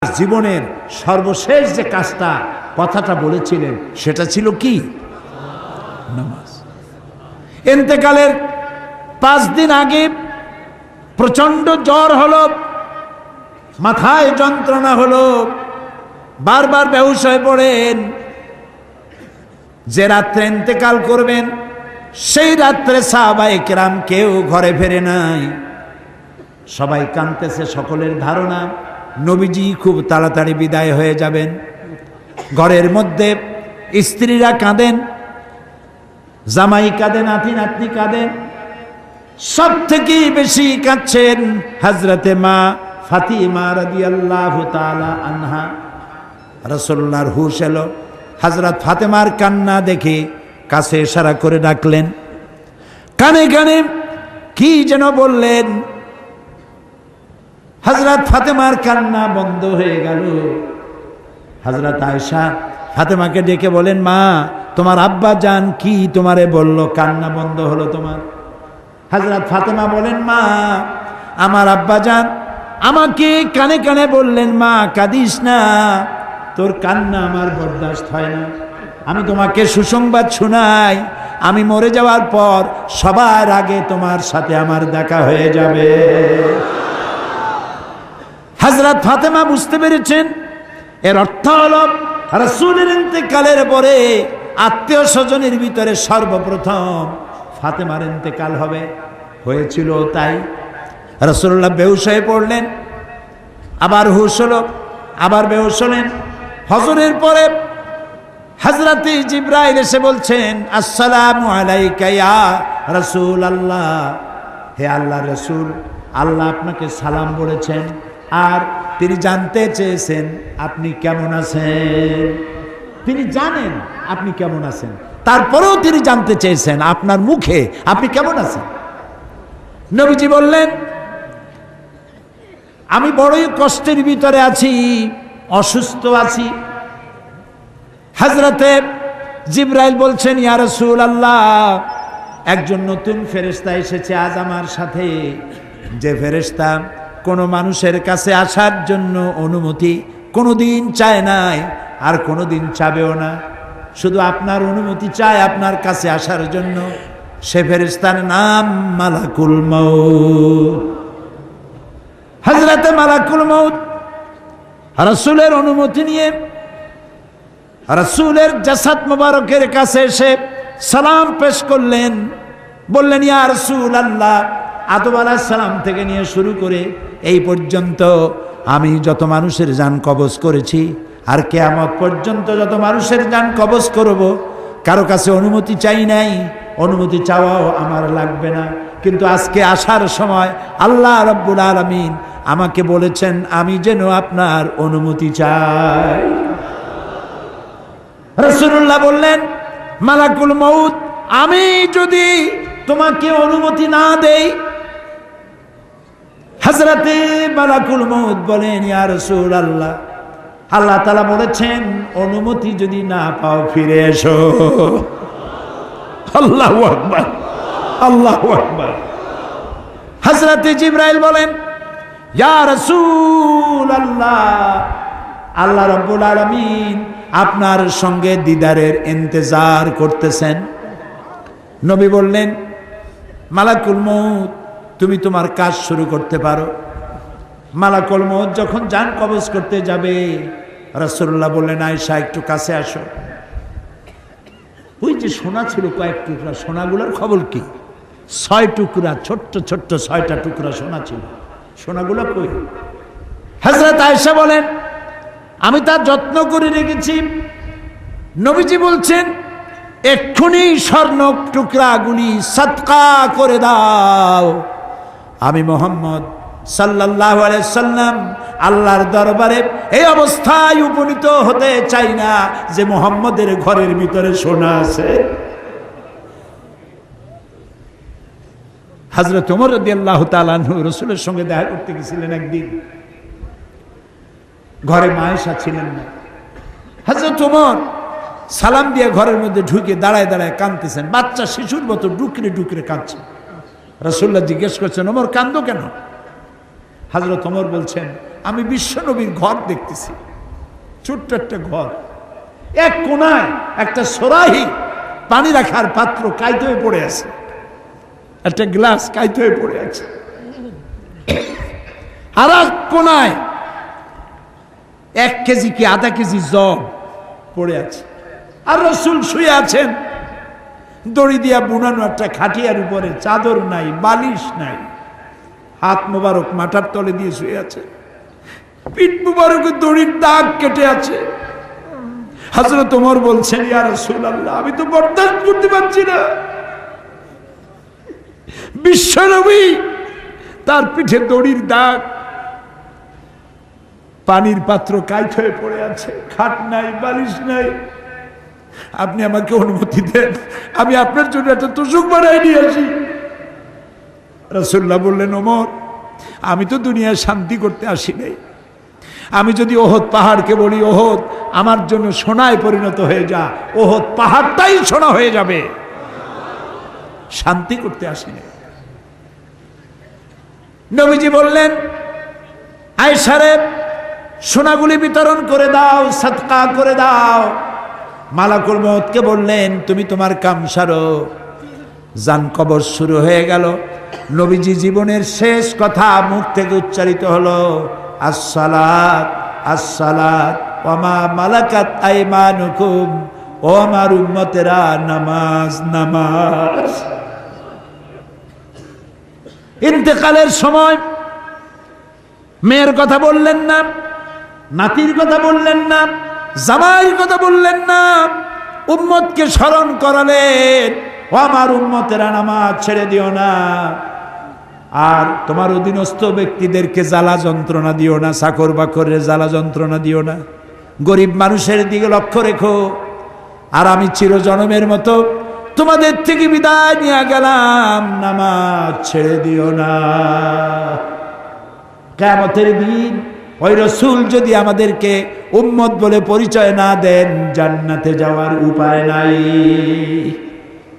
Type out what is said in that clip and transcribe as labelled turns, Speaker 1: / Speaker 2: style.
Speaker 1: জীবনের সর্বশেষ যে কাজটা কথাটা বলেছিলেন সেটা ছিল কি? নামাজ। ইন্তেকালের 5 দিন আগে প্রচন্ড জ্বর হলো, মাথায় যন্ত্রণা হলো, বারবার বেহুশ হয়ে পড়েন। যে রাত্রে ইন্তেকাল করবেন সেই রাত্রে সাহাবায়ে কেরাম কেউ ঘরে ফেরে নাই, সবাই কাঁদতেছে। সকলের ধারণা নবীজি খুব তাড়াতাড়ি বিদায় হয়ে যাবেন। ঘরের মধ্যে স্ত্রীরা কাঁদেন, জামাই কাঁদেন, নাতি নাতনি কাঁদেন। সব থেকে বেশি কাঁদছেন হযরতে মা ফাতিমা রাদিয়াল্লাহু তাআলা আনহা। রাসূলুল্লাহর হুশ এলো, হযরত ফাতেমার কান্না দেখে কাছে ইশারা করে ডাকলেন, কানে কানে কি যেন বললেন। হযরত ফাতেমার কান্না বন্ধ হয়ে গেল। হযরত আয়েশা ফাতেমাকে ডেকে বলেন, মা তোমার আব্বা জান কি তোমারে বলল, কান্না বন্ধ হলো তোমার? হযরত ফাতেমা বলেন, মা আমার আব্বা জান আমাকে কানে কানে বললেন, মা কাঁদিস না, তোর কান্না আমার বরদাস্ত হয় না। আমি তোমাকে সুসংবাদ শোনাই, আমি মরে যাওয়ার পর সবার আগে তোমার সাথে আমার দেখা হয়ে যাবে। হযরত ফাতেমা বুঝতে পেরেছেন এর অর্থ হলো রাসূলের ইন্তেকালের পরে আত্মীয় স্বজনের ভিতরে সর্বপ্রথম ফাতেমার ইন্তেকাল হবে। হয়েছিল তাই। রাসূলুল্লাহ বেহুশ হয়ে পড়লেন, আবার হুশ হলো, আবার বেহুশ হলেন। ফজরের পরে হযরতে জিবরাইল এসে বলছেন, আসসালামু আলাইকা ইয়া রাসূলুল্লাহ, হে আল্লাহর রাসূল, আল্লাহ আপনাকে সালাম বলেছেন আর তিনি জানতে চেয়েছেন আপনি কেমন আছেন। তিনি জানেন আপনি কেমন আছেন, তারপরেও তিনি জানতে চেয়েছেন আপনার মুখে আপনি কেমন আছেন। নবীজি বললেন, আমি বড়ই কষ্টের ভিতরে আছি, অসুস্থ আছি। হযরতে জিবরাইল বলছেন, ইয়া রাসূলুল্লাহ, একজন নতুন ফেরেশতা এসেছে আজ আমার সাথে, যে ফেরেশতা কোনো মানুষের কাছে আসার জন্য অনুমতি কোনোদিন চায় নাই আর কোনোদিন চাবেও না, শুধু আপনার অনুমতি চায় আপনার কাছে আসার জন্য। সে ফেরেশতার নাম মালাকুল মউত। হযরতে মালাকুল মউত রাসূলের অনুমতি নিয়ে রাসূলের জাসাদ মোবারকের কাছে এসে সালাম পেশ করলেন। বললেন, ইয়া রাসূলুল্লাহ, আদম আলাইহিস সালাম থেকে নিয়ে শুরু করে এই পর্যন্ত আমি যত মানুষের জান কবজ করেছি আর কিয়ামত পর্যন্ত যত মানুষের জান কবজ করব, কারো কাছে অনুমতি চাই নাই, অনুমতি চাওয়াও আমার লাগবে না। কিন্তু আজকে আসার সময় আল্লাহ রাব্বুল আলামিন আমাকে বলেছেন আমি যেন আপনার অনুমতি চাই। রাসূলুল্লাহ বললেন, মালাকুল মউত, আমি যদি তোমাকে অনুমতি না দেই? হযরতে মালাকুল মউত বলেন, ইয়া রাসূলুল্লাহ, আল্লাহ তাআলা বলেছেন অনুমতি যদি না পাও ফিরে এসো। আল্লাহু আকবার, আল্লাহু আকবার। হযরতে জিবরাইল বলেন, ইয়া রাসূলুল্লাহ, আল্লাহ রাব্বুল আলামিন আপনার সঙ্গে দিদারের ইন্তজার করতেছেন। নবী বললেন, মালাকুল মউত, তুমি তোমার কাজ শুরু করতে পারো। মালাকুল মউত যখন জান কবজ করতে যাবে, রাসূলুল্লাহ বললেন, আয়েশা একটু কাছে আসো। ওই যে সোনা ছিল কয়েক টুকরা, সোনাগুলোর খবর কি? 6 টুকরা, ছোট্ট ছোট্ট 6টা টুকরা সোনা ছিল, সোনাগুলো কই? হযরত আয়েশা বলেন, আমি তার যত্ন করে রেখেছি। নবীজি বলছেন, এক্ষুনি স্বর্ণ টুকরাগুলি সদকা করে দাও। আমি মুহাম্মদ সাল্লাল্লাহু আলাইহি সাল্লাম আল্লাহর দরবারে এই অবস্থায় উপনীত হতে চাই না যে মুহাম্মদের ঘরের ভিতরে সোনা আছে। হযরত ওমর রাদিয়াল্লাহু তাআলা আনহু রাসূলের সঙ্গে দেখা করতে গেছিলেন একদিন। ঘরে মা আয়েশা ছিলেন না। হযরত ওমর সালাম দিয়ে ঘরের মধ্যে ঢুকে দাঁড়ায় দাঁড়ায় কাঁদতেছেন, বাচ্চা শিশুর মতো ডুকরে ডুকরে কাঁদছে। রাসূলুল্লাহ জিজ্ঞেস করছেন, ওমর কান্দো কেন? হযরত ওমর বলছেন, আমি বিশ্বনবীর ঘর দেখতেছি, ছোট্ট একটা ঘর, এক কোনায় একটা সরাহি পানি রাখার পাত্র কাইতে হয়ে পড়ে আছে, একটা গ্লাস কাইতে হয়ে পড়ে আছে, আর এক কোনায় 1 কেজি কি আধা কেজি জব পড়ে আছে, আর রাসূল শুয়ে আছেন দড়ি দিয়া বুনানো একটা খাটিয়ার উপরে, চাদর নাই, বালিশ নাই, হাত মোবারক মাথার তলে দিয়ে শুয়ে আছে, পিঠ মোবারকে দড়ির দাগ কেটে আছে। হযরত ওমর বলছেন, ইয়া রাসূলুল্লাহ, আমি তো বরদাস্ত করতে পারছি না, বিশ্বনবী তার পিঠে দড়ির দাগ, পানির পাত্র কাইত হয়ে পড়ে আছে, খাট নাই, বালিশ নাই, আপনি আমাকে অনুমতি দেন, আমি আপনার জন্য একটা তোষক বানাই নিয়ে আসি। রাসূলুল্লাহ বললেন, ওমর, আমি তো দুনিয়ায় শান্তি করতে আসি নাই, আমি যদি ওহদ পাহাড়কে বলি ওহদ আমার জন্য সোনায় পরিণত হয়ে যা, ওহদ পাহাড়টাই সোনা হয়ে যাবে, শান্তি করতে আসি নাই। নবীজি বললেন, আয়েশারে সোনাগুলি বিতরণ করে দাও, সাদকা করে দাও। মালাকুল মউতকে বললেন, তুমি তোমার কাম সারো। জান কবর শুরু হয়ে গেল। নবীজি জীবনের শেষ কথা মুখ থেকে উচ্চারিত হলো, আসসালাত আসসালাত ওয়া মা মালাকাত আইমানুকুম, ও আমার উম্মতেরা, নামাজ নামাজ। ইন্তেকালের সময় মেয়ের কথা বললেন না, নাতির কথা বললেন না, জামাইয়ের কথা বললেন না, উম্মতকে স্মরণ করালেন, ও আমার উম্মতেরা, নামাজ ছেড়ে দিও না, আর তোমার অধীনস্থ ব্যক্তিদেরকে জ্বালা যন্ত্রণা দিও না, চাকর বাকরের জ্বালা যন্ত্রণা দিও না, গরিব মানুষের দিকে লক্ষ্য রেখো, আর আমি চিরজনমের মতো তোমাদের থেকে বিদায় নিয়ে গেলাম, নামাজ ছেড়ে দিও না। কিয়ামতের দিন ওই রাসূল যদি আমাদেরকে উম্মত বলে পরিচয় না দেন, জান্নাতে যাওয়ার উপায় নাই।